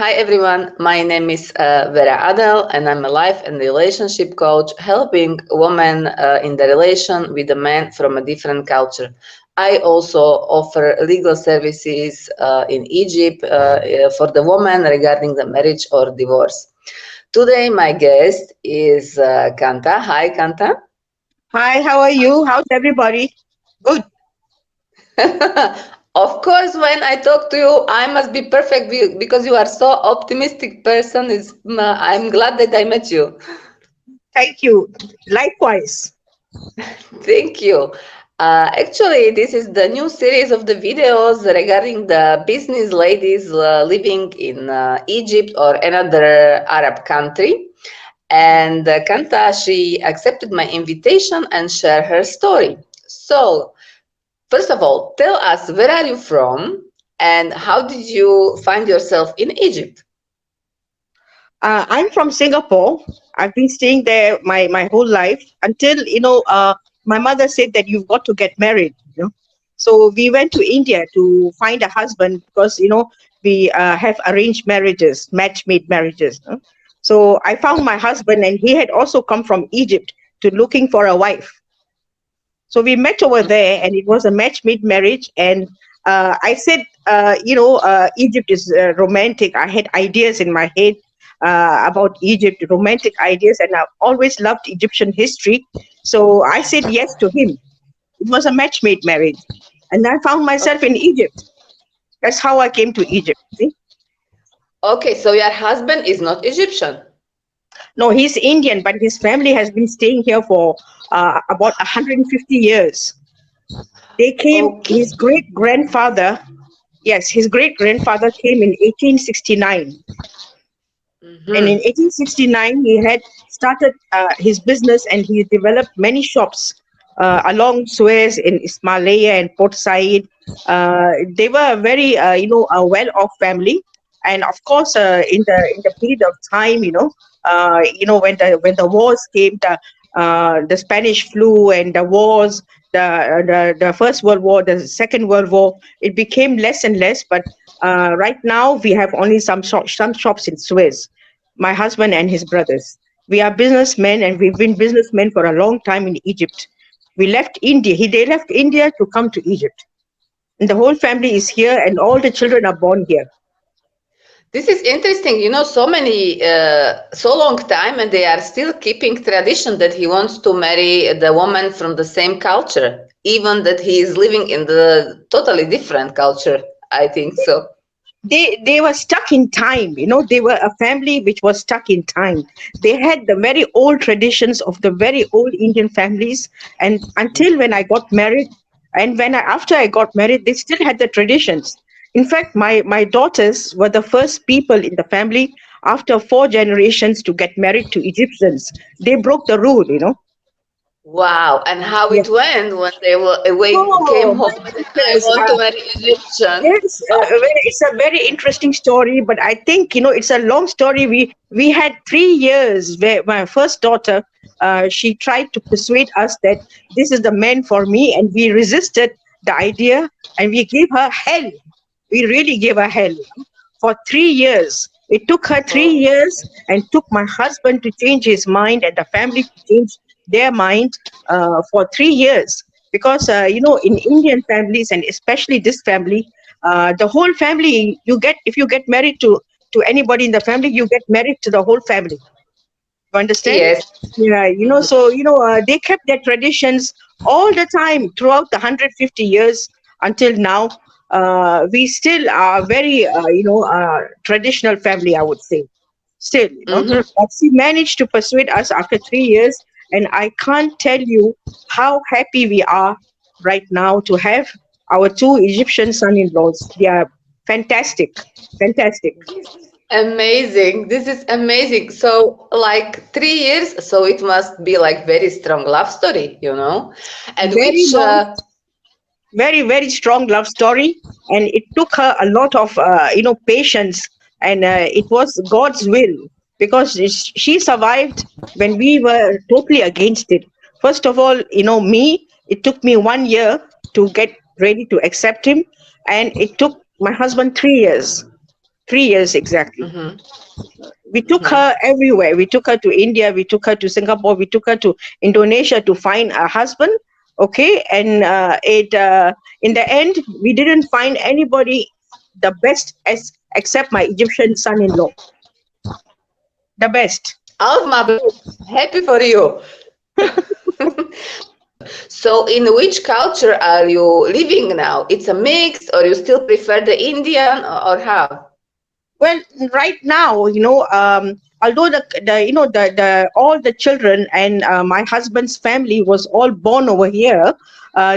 Hi everyone, my name is Vera Adel and I'm a life and relationship coach helping women in the relation with a man from a different culture. I also offer legal services in Egypt for the woman regarding the marriage or divorce. Today my guest is Kanta. Hi Kanta. Hi, how are you? How's everybody? Good. Of course, when I talk to you, I must be perfect because you are so optimistic person. I'm glad that I met you. Thank you. Likewise. Thank you. Actually, this is the new series of the videos regarding the business ladies living in Egypt or another Arab country. And Kanta, she accepted my invitation and shared her story. So, first of all, tell us where are you from and how did you find yourself in Egypt? I'm from Singapore. I've been staying there my whole life until, my mother said that you've got to get married. So we went to India to find a husband because, we have arranged marriages, match-made marriages. So I found my husband and he had also come from Egypt to looking for a wife. So we met over there, and it was a match-made marriage. And I said, Egypt is romantic. I had ideas in my head about Egypt, romantic ideas, and I've always loved Egyptian history. So I said yes to him. It was a match-made marriage, and I found myself in Egypt. That's how I came to Egypt. See? Okay, so your husband is not Egyptian. No, he's Indian, but his family has been staying here for about 150 years. They came, Okay. his great grandfather, yes, his great grandfather came in 1869. And in Mhm. 1869, he had started his business and he developed many shops along Suez in Ismailia and Port Said. They were a very, a well-off family. And of course, in the period of time, when the wars came, the Spanish flu and the wars, the First World War, the Second World War, it became less and less. But right now, we have only some shops in Suez. My husband and his brothers. We are businessmen and we've been businessmen for a long time in Egypt. We left India. They left India to come to Egypt. And the whole family is here and all the children are born here. This is interesting. So many, so long time, and they are still keeping tradition that he wants to marry the woman from the same culture, even that he is living in the totally different culture. I think so. They were stuck in time. They were a family which was stuck in time. They had the very old traditions of the very old Indian families, and until when I got married, and after I got married, they still had the traditions. In fact, my daughters were the first people in the family after 4 generations to get married to Egyptians. They broke the rule. Wow. And how Yeah. it went when they were away, came Oh home my and said, I goodness. want to marry Egyptian. Yes, it's a very interesting story, but I think it's a long story. We had 3 years where my first daughter, she tried to persuade us that this is the man for me, and we resisted the idea, and we gave her hell. We really gave her hell for 3 years. It took her 3 years and took my husband to change his mind and the family to change their mind for 3 years. Because, in Indian families and especially this family, the whole family, if you get married to anybody in the family, you get married to the whole family. You understand? Yes. Yeah, so, they kept their traditions all the time throughout the 150 years until now. We still are very, traditional family, I would say. Still. Mhm. But she managed to persuade us after 3 years, and I can't tell you how happy we are right now to have our two Egyptian son-in-laws. They are fantastic, fantastic. Amazing. This is amazing. So, like 3 years, so it must be like very strong love story. And Very which, long, very, very strong love story, and it took her a lot of patience, and it was God's will, because she survived when we were totally against it. First of all, it took me 1 year to get ready to accept him, and it took my husband 3 years 3 years exactly. Mm-hmm. We took Mm-hmm. her everywhere. We took her to India, we took her to Singapore, we took her to Indonesia to find a husband. Okay, and it in the end, we didn't find anybody the best as except my Egyptian son-in-law, the best. Oh, Mabruk. Happy for you. So, in which culture are you living now? It's a mix, or you still prefer the Indian, or how? Well, right now, although the the all the children and my husband's family was all born over here,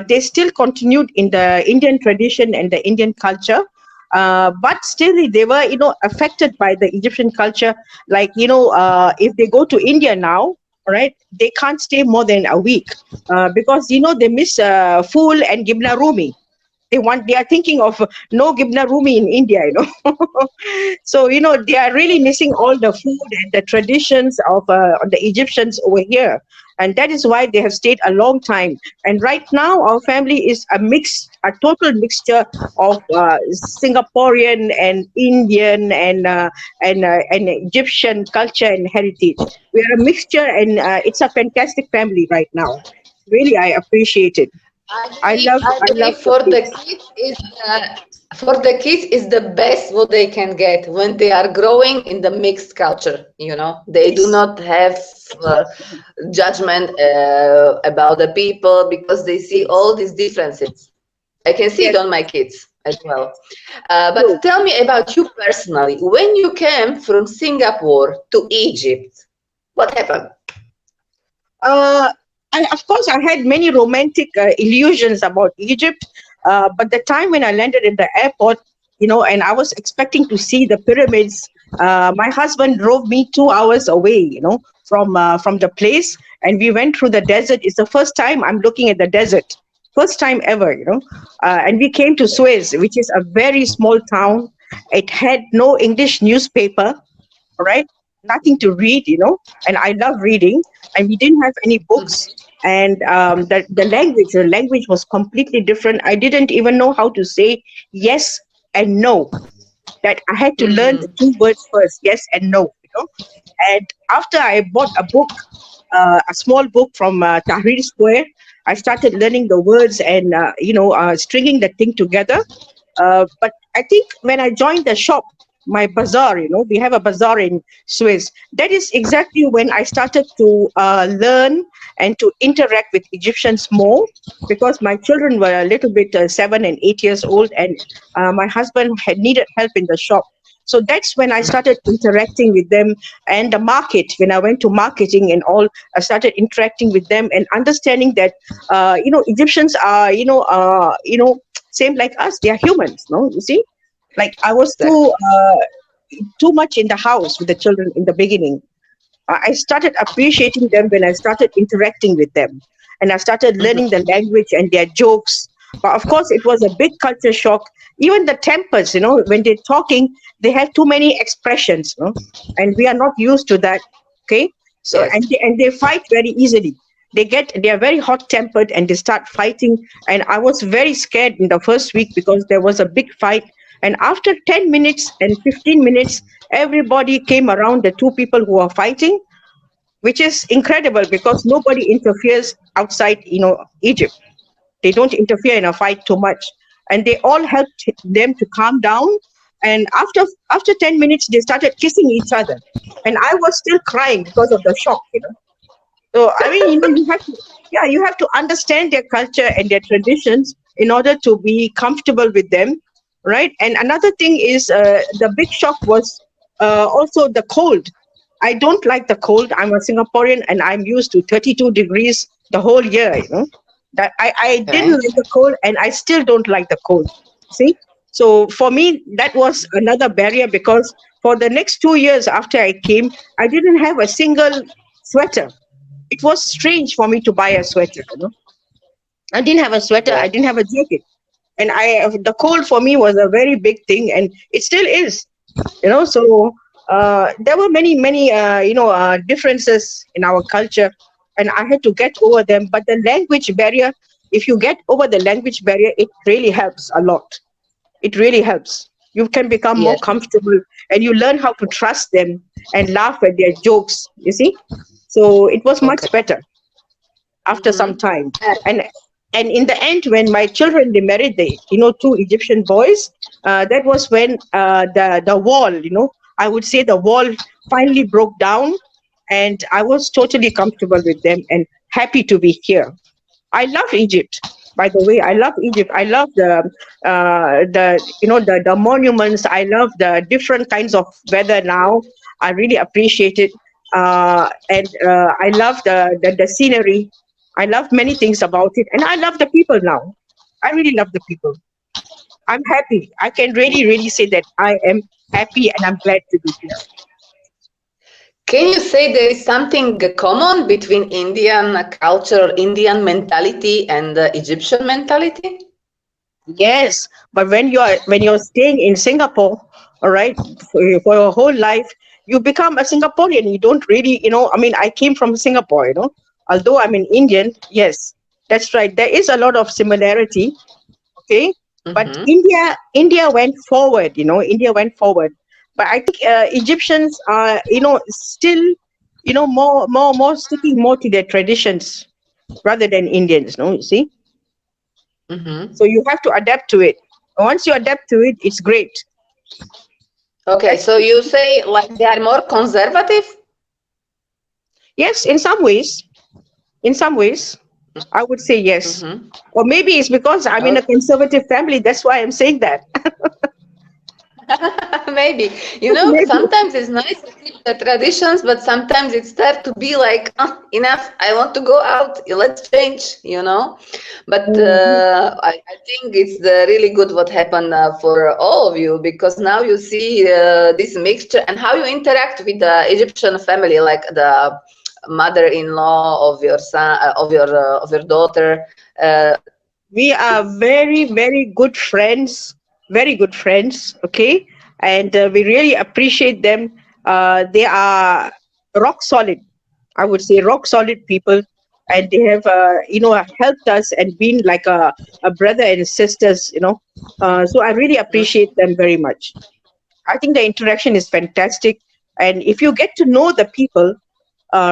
they still continued in the Indian tradition and the Indian culture. But still, they were, affected by the Egyptian culture. Like, if they go to India now, all right, they can't stay more than a week because, they miss Fool and Gibna Rumi. They are thinking of no Gibna Rumi in India, So, they are really missing all the food and the traditions of the Egyptians over here. And that is why they have stayed a long time. And right now, our family is a total mixture of Singaporean and Indian and Egyptian culture and heritage. We are a mixture, and it's a fantastic family right now. Really, I appreciate it. I I love believe the kids. for the kids is the best what they can get when they are growing in the mixed culture. They do Yes. not have judgment about the people because they see all these differences. I can see it Yes. on my kids as well. True. But tell me about you personally. When you came from Singapore to Egypt, what happened? Uh, of course, I had many romantic illusions about Egypt, but the time when I landed in the airport, and I was expecting to see the pyramids, my husband drove me 2 hours away, from the place, and we went through the desert. It's the first time I'm looking at the desert, first time ever, and we came to Suez, which is a very small town. It had no English newspaper, all right, nothing to read, and I love reading, and we didn't have any books, and the language was completely different. I didn't even know how to say yes and no. That I had to learn the Mm-hmm. two words first, yes and no, and after I bought a small book from Tahrir Square, I started learning the words and stringing the thing together. But I think when I joined the shop, my bazaar, we have a bazaar in Suez. That is exactly when I started to learn and to interact with Egyptians more, because my children were a little bit 7 and 8 years old, and my husband had needed help in the shop. So that's when I started interacting with them, and the market. When I went to marketing and all, I started interacting with them and understanding that Egyptians are same like us. They are humans, no? You see, like I was Exactly. too much in the house with the children in the beginning. I started appreciating them when I started interacting with them, and I started learning the language and their jokes. But of course, it was a big culture shock. Even the tempers, when they're talking, they have too many expressions, and we are not used to that. Okay, so Yes. and they fight very easily. They are very hot tempered and they start fighting. And I was very scared in the first week because there was a big fight. And after 10 minutes and 15 minutes, everybody came around the two people who are fighting, which is incredible because nobody interferes outside, Egypt. They don't interfere in a fight too much. And they all helped them to calm down. And after 10 minutes, they started kissing each other. And I was still crying because of the shock. So I mean, you have to understand their culture and their traditions in order to be comfortable with them, right? And another thing is the big shock was also the cold. I don't like the cold. I'm a Singaporean and I'm used to 32 degrees the whole year. That I didn't Okay. like the cold, and I still don't like the cold. See, so for me that was another barrier, because for the next 2 years after I came, I didn't have a single sweater. It was strange for me to buy a sweater. I didn't have a sweater, I Yes. didn't have a jacket. And the cold for me was a very big thing, and it still is. So there were many differences in our culture, and I had to get over them. But the language barrier, if you get over the language barrier, it really helps a lot. It really helps. You can become more Yes. comfortable, and you learn how to trust them and laugh at their jokes, you see. So it was Okay. much better after some Mm-hmm. time. And and in the end, when my children, they married, the two Egyptian boys, that was when the wall, I would say, the wall finally broke down, and I was totally comfortable with them and happy to be here. I love Egypt. By the way, I love Egypt. I love the monuments. I love the different kinds of weather now. I really appreciate it, and I love the scenery. I love many things about it, and I love the people now. I really love the people. I'm happy. I can really, really say that I am happy, and I'm glad to be here. Can you say there is something common between Indian culture, Indian mentality, and Egyptian mentality? Yes, but when you're staying in Singapore, all right, for your whole life, you become a Singaporean. You don't really, I mean, I came from Singapore, although I'm an Indian. Yes, that's right. There is a lot of similarity, okay, but Mm-hmm. India went forward. India went forward, but I think Egyptians are, still, more sticking more to their traditions rather than Indians. No, you see. Mm-hmm. So you have to adapt to it. Once you adapt to it, it's great. Okay, That's so you say like they are more conservative? Yes, in some ways. In some ways, I would say yes. Mm-hmm. Or maybe it's because I'm in a conservative family. That's why I'm saying that. Maybe. Maybe. Sometimes it's nice to keep the traditions, but sometimes it starts to be like, enough, I want to go out, let's change. But Mhm. I think it's really good what happened for all of you, because now you see this mixture and how you interact with the Egyptian family, like the mother-in-law of your son, of your daughter. Uh, We are very, very good friends. Very good friends. Okay. And we really appreciate them. They are rock solid. I would say rock solid people. And they have, helped us and been like a brother and sisters, So I really appreciate them very much. I think the interaction is fantastic. And if you get to know the people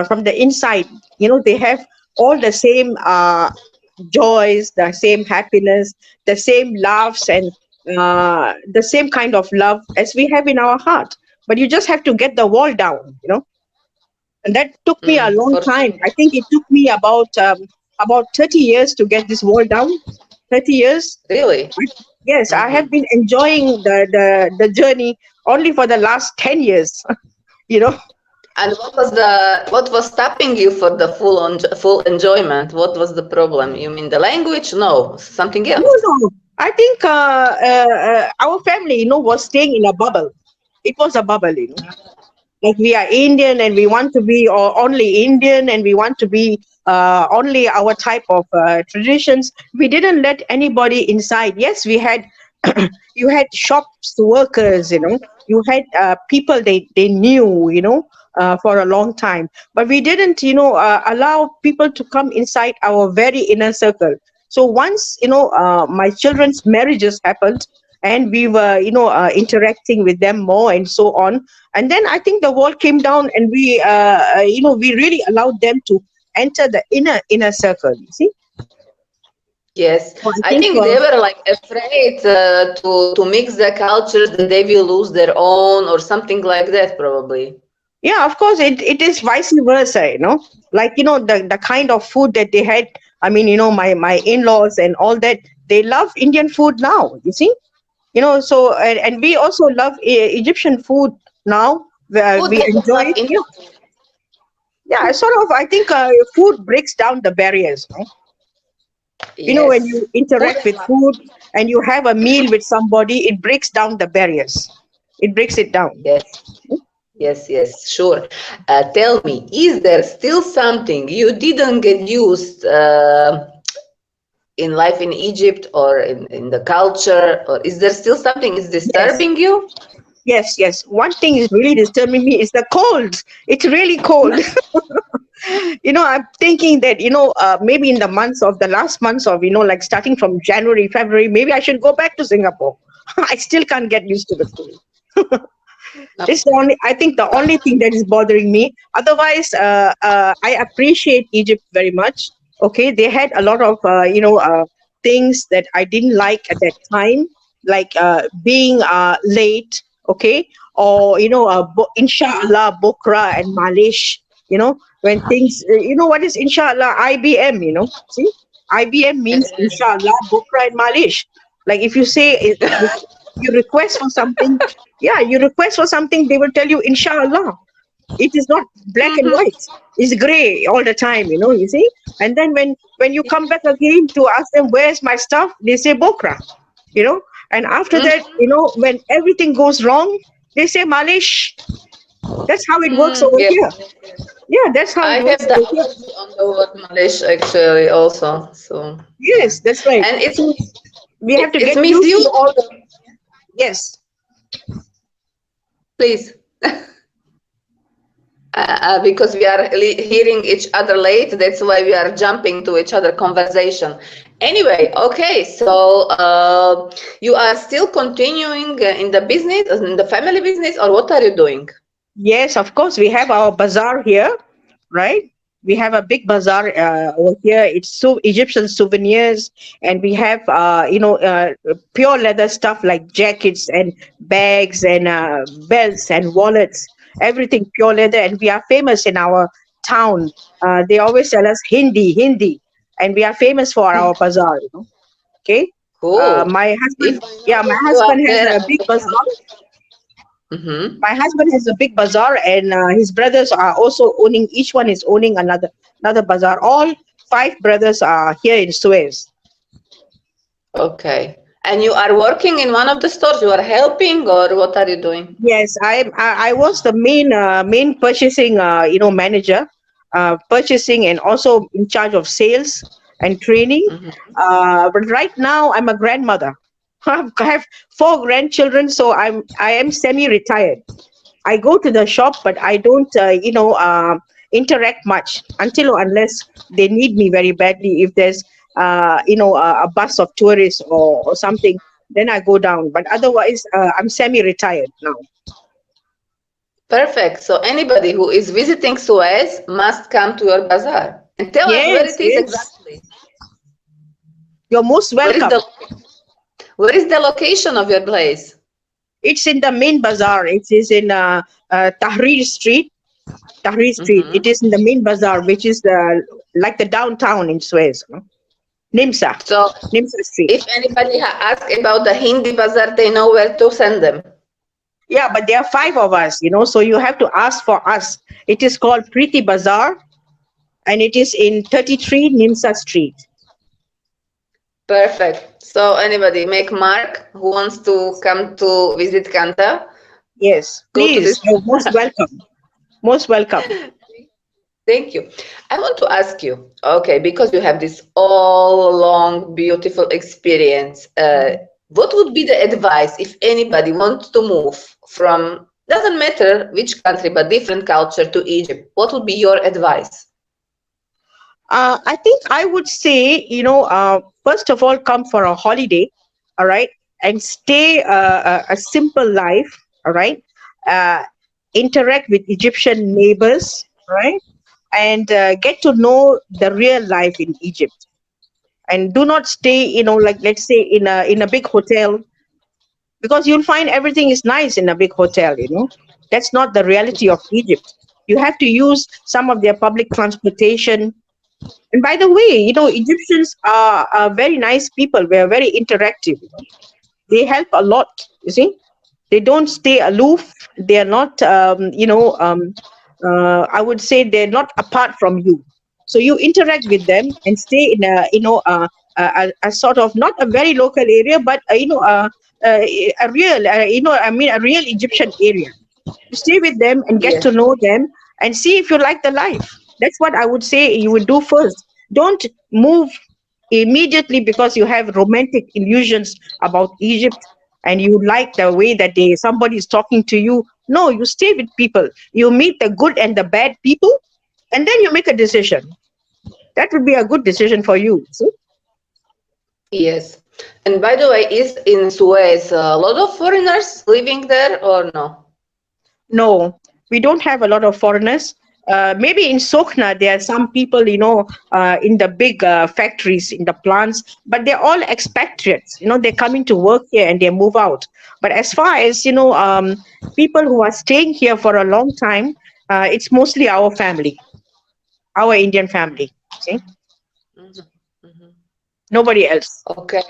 from the inside, they have all the same joys, the same happiness, the same laughs, and the same kind of love as we have in our heart. But you just have to get the wall down. And that took me a long for time. sure. I think it took me about 30 years to get this wall down. 30 years. Really? Yes, I have Mm-hmm. been enjoying the journey only for the last 10 years. you know And what was stopping you for the full enjoyment? What was the problem? You mean the language? No, something no, else. no, I think our family, was staying in a bubble. It was a bubble. Like, we are Indian and we want to be only Indian, and we want to be only our type of traditions. We didn't let anybody inside. Yes, we had you had shops workers, you had people they knew, for a long time, but we didn't, allow people to come inside our very inner circle. So once, my children's marriages happened, and we were, interacting with them more and so on, and then I think the wall came down, and we really allowed them to enter the inner circle, you see. Yes, So I I think, think they were like afraid to mix the cultures, that they will lose their own or something like that, probably. yeah, of course, it is vice versa, like, the kind of food that they had. I mean, my in-laws and all that, they love Indian food now, you see. So, and we also love Egyptian food now. Who We doesn't enjoy love it. Yeah, Indian food? yeah, sort of. I think food breaks down the barriers, no? When Yes, you food interact and with love. food and you have a meal with somebody, it breaks down the barriers. It breaks it down. Yes, yes, yes, sure. Tell me, is there still something you didn't get used in life in Egypt, or in the culture, or is there still something is Yes, disturbing you? yes, yes. One thing is really disturbing me is the cold. It's really cold. I'm thinking that, maybe in the last months of, like starting from January, February, maybe I should go back to Singapore. I still can't get used to the food. It's the Okay. only, I think the only thing that is bothering me. Otherwise, I appreciate Egypt very much. Okay, they had a lot of things that I didn't like at that time, like being late. Okay, or inshallah, Bokra and Malish. When things, what is inshallah? IBM. See, IBM means inshallah, Bokra and Malish. Like if you say you request for something, yeah, you request for something, they will tell you inshallah. It is not black and Mhm. white, it's gray all the time, you see. And then when you come back again to ask them where's my stuff, they say Bokra. And after that, Mhm. when everything goes wrong, they say Malish. That's how it works over Yes. here. Yeah, that's how I it have works the over here. allergy on the word Malish actually also. So yeah. Yes, that's right. And So we have to it's get used to misused. all the. Yes. Please. Because we are hearing each other late, that's why we are jumping to each other conversation. Anyway, okay, so you are still continuing in the business, in the family business, or what are you doing? Yes, of course. We have our bazaar here, right? We have a big bazaar over here. It's Egyptian souvenirs, and we have pure leather stuff like jackets and bags and belts and wallets. Everything pure leather, and we are famous in our town. They always tell us Hindi, Hindi, and we are famous for our bazaar. Okay. Cool. My If husband, I yeah, my notice you are husband has there, a I big will bazaar. come. Mm-hmm. My husband has a big bazaar, and his brothers are also owning. Each one is owning another bazaar. All five brothers are here in Suez. Okay. And you are working in one of the stores, you are helping, or what are you doing? Yes, I was the main purchasing manager, purchasing, and also in charge of sales and training. Mm-hmm. But right now I'm a grandmother. I have four grandchildren, so I am semi-retired. I go to the shop, but I don't, interact much until or unless they need me very badly. If there's, a bus of tourists or something, then I go down. But otherwise, I'm semi-retired now. Perfect. So anybody who is visiting Suez must come to your bazaar and tell us where Yes, it is yes. exactly. You're most Where is welcome. the location of your place? It's in the main bazaar. It is in Tahrir Street. Tahrir Street. Hmm. It is in the main bazaar, which is like the downtown in Suez. Nimsa. So Nimsa Street. if anybody asks about the Hindi bazaar, they know where to send them. Yeah, but there are five of us, so you have to ask for us. It is called Preeti Bazaar, and it is in 33 Nimsa Street. Perfect. So anybody, make mark who wants to come to visit Kanta, Yes, go to please. this. You're most welcome. Most welcome. Thank you. I want to ask you, okay, because you have this all long, beautiful experience, what would be the advice if anybody wants to move from, doesn't matter which country, but different culture to Egypt? What would be your advice? I think I would say, first of all, come for a holiday, all right, and stay a simple life, all right. Uh, Interact with Egyptian neighbors, right, and get to know the real life in Egypt. And do not stay, like let's say in a big hotel, because you'll find everything is nice in a big hotel. That's not the reality of Egypt. You have to use some of their public transportation. And by the way, Egyptians are very nice people. We are very interactive. They help a lot. You see, they don't stay aloof. They are not, I would say they're not apart from you. So you interact with them and stay in a sort of not a very local area, but a real, a real Egyptian area. You stay with them and get to Yes. know them and see if you like the life. That's what I would say you would do first. Don't move immediately because you have romantic illusions about Egypt and you like the way that somebody is talking to you. No, you stay with people. You meet the good and the bad people, and then you make a decision. That would be a good decision for you. See? Yes. And by the way, is in Suez a lot of foreigners living there or no? No, we don't have a lot of foreigners. Maybe in Sokhna, there are some people, in the big factories, in the plants, but they're all expatriates. They're coming to work here and they move out. But as far as, people who are staying here for a long time, it's mostly our family, our Indian family. See, Mhm, mhm. nobody else. Okay.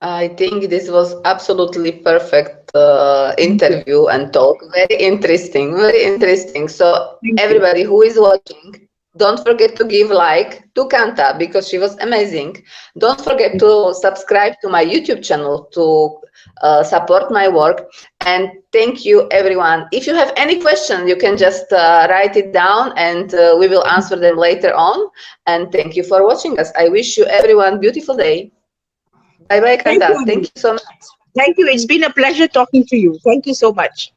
I think this was absolutely perfect Thank you. interview and talk. Very interesting, very interesting. So Thank you. everybody who is watching, don't forget to give like to Kanta because she was amazing. Don't forget to subscribe to my YouTube channel to support my work. And thank you, everyone. If you have any question, you can just write it down and we will answer them later on. And thank you for watching us. I wish you everyone beautiful day. Bye bye, Thank Kanta. you. Thank you so much. Thank you. It's been a pleasure talking to you. Thank you so much.